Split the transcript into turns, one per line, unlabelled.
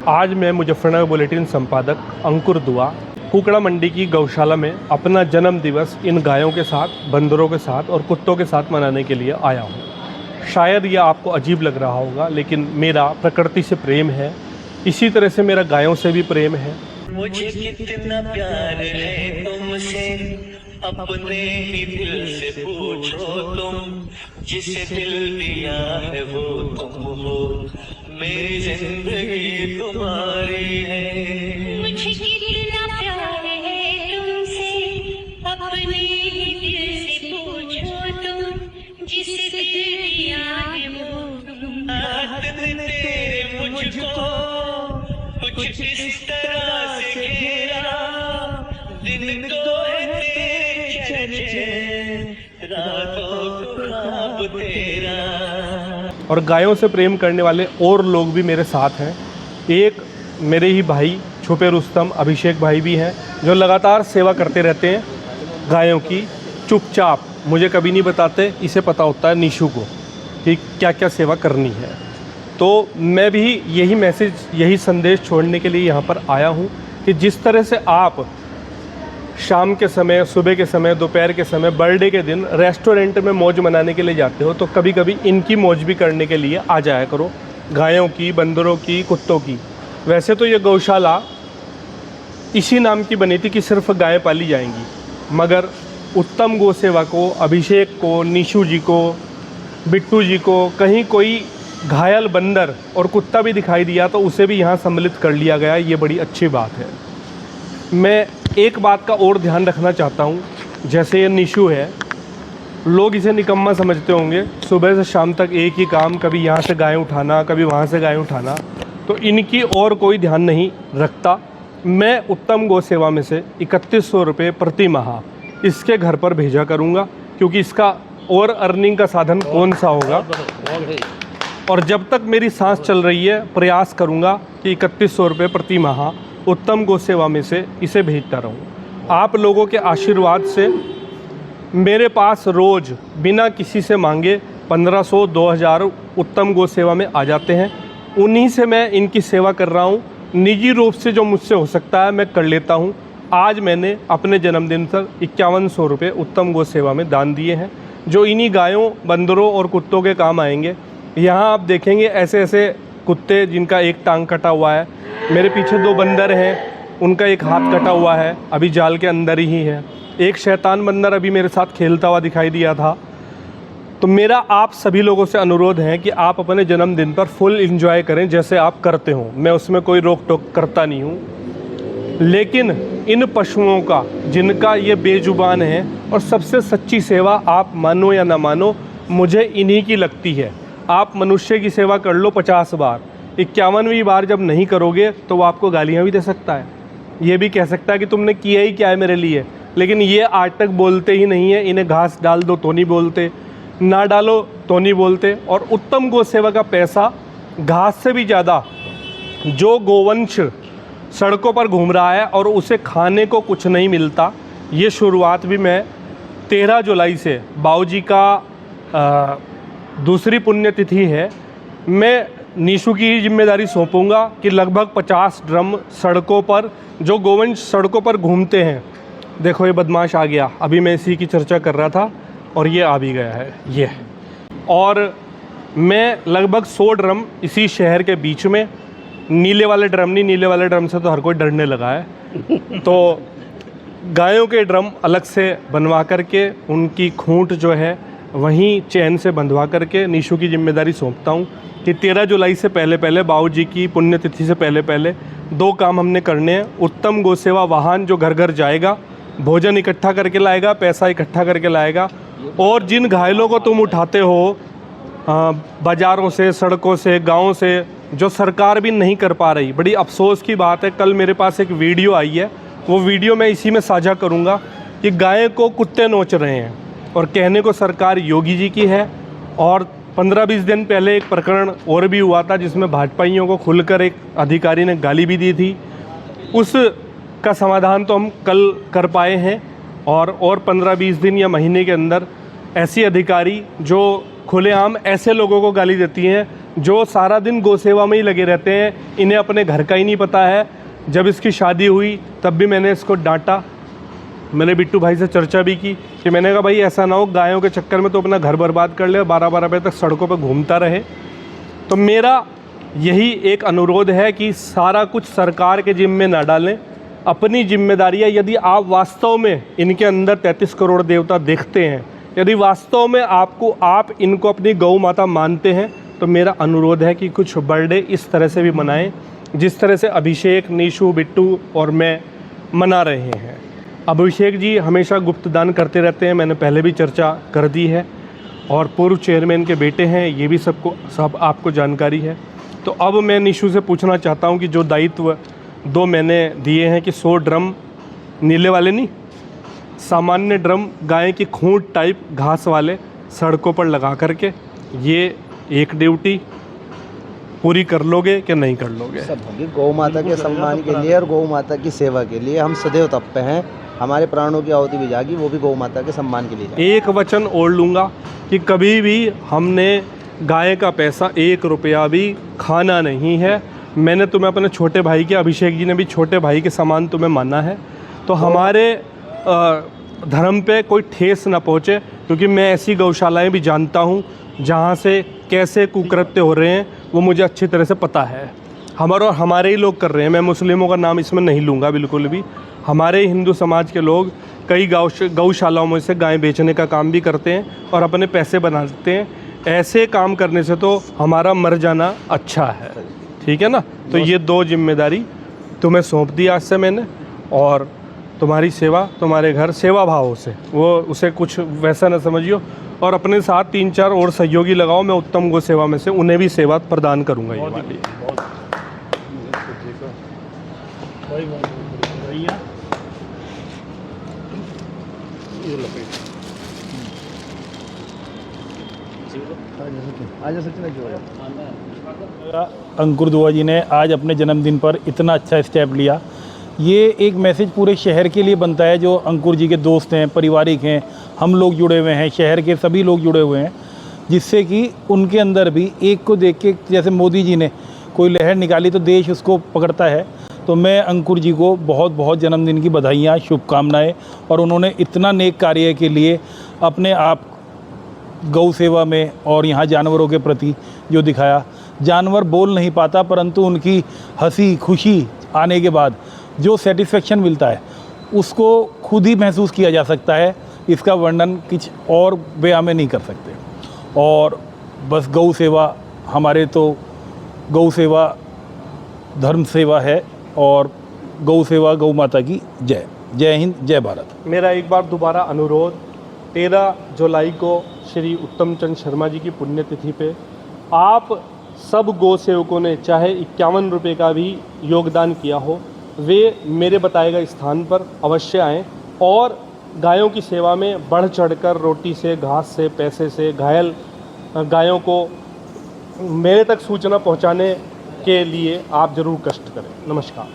आज मैं मुजफ्फरनगर बुलेटिन संपादक अंकुर दुआ कुकड़ा मंडी की गौशाला में अपना जन्म दिवस इन गायों के साथ, बंदरों के साथ और कुत्तों के साथ मनाने के लिए आया हूँ। शायद यह आपको अजीब लग रहा होगा, लेकिन मेरा प्रकृति से प्रेम है, इसी तरह से मेरा गायों से भी प्रेम है।
मुझे कितना प्यार है तुमसे, अपने ही दिल से पूछो तुम, जिसे दिल दिया है वो तुम हो, मेरी जिंदगी तुम्हारी है।
मुझे कितना प्यार है तुमसे, अपने ही दिल से पूछो तुम, जिसे दिल दिया है वो तुम।
रात दिन तेरे मुझको कुछ इस तरह से घेरा, दिन को है तेरे चर्चे, रातों को ख्वाब तेरा।
और गायों से प्रेम करने वाले और लोग भी मेरे साथ हैं। एक मेरे ही भाई छुपे रुस्तम अभिषेक भाई भी हैं, जो लगातार सेवा करते रहते हैं गायों की, चुपचाप, मुझे कभी नहीं बताते। इसे पता होता है निशु को कि क्या क्या सेवा करनी है। तो मैं भी यही मैसेज, यही संदेश छोड़ने के लिए यहाँ पर आया हूँ कि जिस तरह से आप शाम के समय, सुबह के समय, दोपहर के समय, बर्थडे के दिन रेस्टोरेंट में मौज मनाने के लिए जाते हो, तो कभी कभी इनकी मौज भी करने के लिए आ जाया करो, गायों की, बंदरों की, कुत्तों की। वैसे तो ये गौशाला इसी नाम की बनी थी कि सिर्फ गायें पाली जाएंगी, मगर उत्तम गौ सेवा को, अभिषेक को, निशु जी को, बिट्टू जी को कहीं कोई घायल बंदर और कुत्ता भी दिखाई दिया तो उसे भी यहाँ सम्मिलित कर लिया गया। ये बड़ी अच्छी बात है। मैं एक बात का और ध्यान रखना चाहता हूँ, जैसे ये निशु है, लोग इसे निकम्मा समझते होंगे, सुबह से शाम तक एक ही काम, कभी यहाँ से गाय उठाना, कभी वहाँ से गाय उठाना, तो इनकी और कोई ध्यान नहीं रखता। मैं उत्तम गौ सेवा में से 3100 रुपये प्रति माह इसके घर पर भेजा करूँगा, क्योंकि इसका और अर्निंग का साधन कौन सा होगा। और जब तक मेरी सांस चल रही है, प्रयास करूँगा कि 3100 रुपये प्रति माह उत्तम गौ सेवा में से इसे भेजता रहूँ। आप लोगों के आशीर्वाद से मेरे पास रोज़ बिना किसी से मांगे 1500-2000 उत्तम गौ सेवा में आ जाते हैं। उन्हीं से मैं इनकी सेवा कर रहा हूँ। निजी रूप से जो मुझसे हो सकता है मैं कर लेता हूँ। आज मैंने अपने जन्मदिन पर 5100 रुपये उत्तम गौ सेवा में दान दिए हैं, जो इन्हीं गायों, बंदरों और कुत्तों के काम आएंगे। यहाँ आप देखेंगे ऐसे ऐसे कुत्ते जिनका एक टांग कटा हुआ है, मेरे पीछे 2 बंदर हैं, उनका एक हाथ कटा हुआ है, अभी जाल के अंदर ही है। एक शैतान बंदर अभी मेरे साथ खेलता हुआ दिखाई दिया था। तो मेरा आप सभी लोगों से अनुरोध है कि आप अपने जन्मदिन पर फुल एंजॉय करें जैसे आप करते हो, मैं उसमें कोई रोक टोक करता नहीं हूँ। लेकिन इन पशुओं का, जिनका ये बेजुबान है, और सबसे सच्ची सेवा, आप मानो या ना मानो, मुझे इन्हीं की लगती है। आप मनुष्य की सेवा कर लो 50 बार, 51वीं बार जब नहीं करोगे तो वो आपको गालियाँ भी दे सकता है, ये भी कह सकता है कि तुमने किया ही क्या है मेरे लिए। लेकिन ये आज तक बोलते ही नहीं है। इन्हें घास डाल दो तो नहीं बोलते, ना डालो तो नहीं बोलते। और उत्तम गौ सेवा का पैसा घास से भी ज़्यादा, जो गोवंश सड़कों पर घूम रहा है और उसे खाने को कुछ नहीं मिलता, ये शुरुआत भी मैं 13 जुलाई से, बाऊजी का दूसरी पुण्यतिथि है, मैं निशु की ही जिम्मेदारी सौंपूंगा कि लगभग 50 ड्रम सड़कों पर, जो गोवंश सड़कों पर घूमते हैं, देखो ये बदमाश आ गया, अभी मैं इसी की चर्चा कर रहा था और ये आ भी गया है ये। और मैं लगभग 100 ड्रम इसी शहर के बीच में, नीले वाले ड्रम नहीं, नीले वाले ड्रम से तो हर कोई डरने लगा है, तो गायों के ड्रम अलग से बनवा करके, उनकी खूंट जो है वहीं चैन से बंधवा करके निशु की जिम्मेदारी सौंपता हूँ कि 13 जुलाई से पहले पहले, बाऊजी की पुण्यतिथि से पहले पहले 2 काम हमने करने हैं। उत्तम गौ सेवा वाहन जो घर घर जाएगा, भोजन इकट्ठा करके लाएगा, पैसा इकट्ठा करके लाएगा, और जिन घायलों को तुम उठाते हो बाज़ारों से, सड़कों से, गाँव से, जो सरकार भी नहीं कर पा रही, बड़ी अफसोस की बात है। कल मेरे पास एक वीडियो आई है, वो वीडियो मैं इसी में साझा करूँगा कि गाय को कुत्ते नोच रहे हैं, और कहने को सरकार योगी जी की है। और 15-20 दिन पहले एक प्रकरण और भी हुआ था जिसमें भाजपाइयों को खुलकर एक अधिकारी ने गाली भी दी थी। उसका समाधान तो हम कल कर पाए हैं, और 15-20 दिन या महीने के अंदर ऐसी अधिकारी जो खुलेआम ऐसे लोगों को गाली देती हैं जो सारा दिन गौ सेवा में ही लगे रहते हैं, इन्हें अपने घर का ही नहीं पता है। जब इसकी शादी हुई तब भी मैंने इसको डांटा, मैंने बिट्टू भाई से चर्चा भी की कि मैंने कहा भाई ऐसा ना हो गायों के चक्कर में तो अपना घर बर्बाद कर ले, 12-12 बजे तक सड़कों पर घूमता रहे। तो मेरा यही एक अनुरोध है कि सारा कुछ सरकार के जिम्मे ना डालें, अपनी जिम्मेदारियां, यदि आप वास्तव में इनके अंदर 33 करोड़ देवता देखते हैं, यदि वास्तव में आप इनको अपनी गौ माता मानते हैं, तो मेरा अनुरोध है कि कुछ बर्थडे इस तरह से भी मनाएं जिस तरह से अभिषेक, निशु, बिट्टू और मैं मना रहे हैं। अभिषेक जी हमेशा गुप्त दान करते रहते हैं, मैंने पहले भी चर्चा कर दी है, और पूर्व चेयरमैन के बेटे हैं, ये भी सब आपको जानकारी है। तो अब मैं निशु से पूछना चाहता हूँ कि जो दायित्व 2 मैंने दिए हैं कि 100 ड्रम, नीले वाले नहीं, सामान्य ड्रम गाय की खूंट टाइप घास वाले सड़कों पर लगा करके, ये एक ड्यूटी पूरी कर लोगे कि नहीं कर लोगे?
सब होगी। गौ माता के सम्मान के लिए और गौ माता की सेवा के लिए हम सदैव तत्पर हैं। हमारे प्राणों की आहुति भी जागी, वो भी गौ माता के सम्मान के लिए जागी।
एक वचन और लूँगा कि कभी भी हमने गाय का पैसा 1 रुपया भी खाना नहीं है। मैंने तुम्हें अपने छोटे भाई के, अभिषेक जी ने भी छोटे भाई के समान तुम्हें माना है, तो हमारे धर्म पे कोई ठेस ना पहुँचे, क्योंकि मैं ऐसी गौशालाएं भी जानता हूँ जहाँ से कैसे कुकृत्य हो रहे हैं, वो मुझे अच्छी तरह से पता है। हमारे ही लोग कर रहे हैं, मैं मुस्लिमों का नाम इसमें नहीं लूँगा बिल्कुल भी। हमारे हिंदू समाज के लोग कई गौशालाओं में से गाय बेचने का काम भी करते हैं और अपने पैसे बनाते हैं। ऐसे काम करने से तो हमारा मर जाना अच्छा है, ठीक है ना? तो ये 2 जिम्मेदारी तुम्हें सौंप दी आज से मैंने, और तुम्हारी सेवा तुम्हारे घर सेवा भाव से, वो उसे कुछ वैसा ना समझियो, और अपने साथ 3-4 और सहयोगी लगाओ, मैं उत्तम गो सेवा में से उन्हें भी सेवा प्रदान करूँगा। ये वाली
अंकुर दुआ जी ने आज अपने जन्मदिन पर इतना अच्छा स्टेप लिया। ये एक मैसेज पूरे शहर के लिए बनता है, जो अंकुर जी के दोस्त हैं, पारिवारिक हैं, हम लोग जुड़े हुए हैं, शहर के सभी लोग जुड़े हुए हैं, जिससे कि उनके अंदर भी एक को देख के, जैसे मोदी जी ने कोई लहर निकाली तो देश उसको पकड़ता है। तो मैं अंकुर जी को बहुत बहुत जन्मदिन की बधाइयाँ, शुभकामनाएँ। और उन्होंने इतना नेक कार्य के लिए अपने आप गौ सेवा में और यहाँ जानवरों के प्रति जो दिखाया, जानवर बोल नहीं पाता, परंतु उनकी हंसी खुशी आने के बाद जो सेटिस्फेक्शन मिलता है उसको खुद ही महसूस किया जा सकता है। इसका वर्णन कुछ और बयां में नहीं कर सकते। और बस गौ सेवा हमारे तो गौ सेवा धर्म सेवा है, और गौ सेवा गौ माता की जय। जय हिंद, जय भारत।
मेरा एक बार दोबारा अनुरोध, 13 जुलाई को श्री उत्तम चंद शर्मा जी की पुण्यतिथि पे आप सब गौ सेवकों ने चाहे 51 रुपये का भी योगदान किया हो, वे मेरे बताए गए स्थान पर अवश्य आएँ और गायों की सेवा में बढ़ चढ़कर रोटी से, घास से, पैसे से, घायल गायों को मेरे तक सूचना पहुंचाने के लिए आप ज़रूर कष्ट करें। नमस्कार।